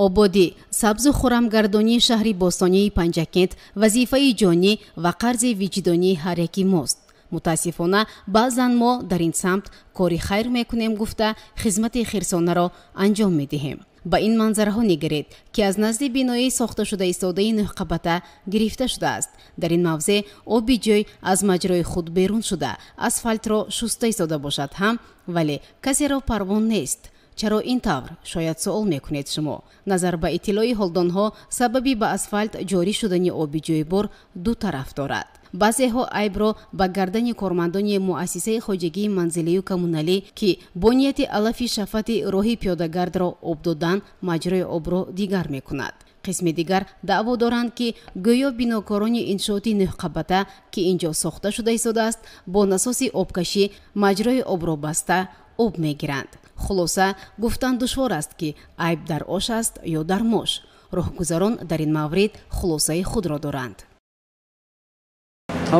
ободи сабзу хӯрамгардонии шаҳри бостонии Панҷакент вазифаи ҷонӣ ва қарзи виҷдонии ҳар яки мост. мутаассифона баъзан мо дар ин самт кори хайр мекунем гуфта хизмати хирсонаро анҷом медиҳем. ба ин манзараҳо нигред ки аз назди бинои сохташуда истодаи Нӯҳқабата гирифта шудааст. дар ин мавзеъ оби ҷой аз маҷрои худ берун шуда асфалтро шуста истода бошад ҳам, вале касеро парвон нест. чаро ин тавр? шояд суол мекунед шумо. назар ба иттилои ҳолдонҳо сабаби ба асфальт ҷорӣ шудани оби ҷойбор ду тараф дорад. баъзеҳо айбро ба гардани кормандони муассисаи хоҷагии манзилию коммуналӣ ки бо нияти алафи шафати роҳи пиёдагардро об додан маҷрои обро дигар мекунад. қисми дигар даъво доранд ки гӯё бинокорони иншооти Нӯҳқабата ки инҷо сохта шуда истодааст бо насоси обкашӣ маҷрои обро баста об мегиранд. хулоса гуфтан душвор аст ки айб дар ош аст ё дар мош. роҳгузарон дар ин маврид хулосаи худро доранд.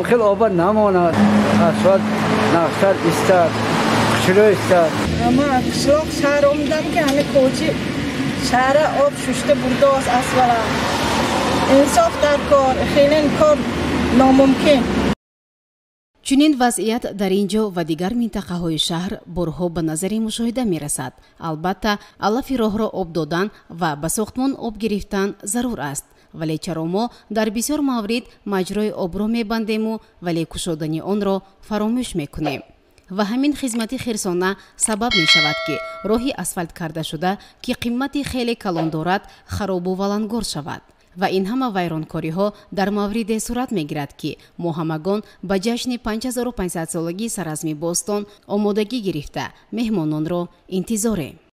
خیلی آب نماند، اسفالت نقصر استاد، خشلو استاد. اما قشلاق شهر آمدم که همه کوچی شهر آب ششته برده است اسفالت. انصاف در کار، خیلی این کار ناممکن. чунин вазъият дар ин ҷо ва дигар минтақаҳои шаҳр борҳо ба назари мушоҳида мерасад. албатта алафи роҳро об додан ва ба сохтмон об гирифтан зарур аст. вале чаро мо дар бисёр маврид маҷрои обро мебандему вале кушодани онро фаромӯш мекунем. ва ҳамин хизмати хирсона сабаб мешавад ки роҳи асфальт кардашуда ки қимати хеле калон дорад харобу валангор шавад. ва ин ҳама вайронкориҳо дар мавриде сурат мегирад ки мо ҳамагон ба ҷашни 5500-солагии саразми Бостон омодагӣ гирифта меҳмононро интизорем.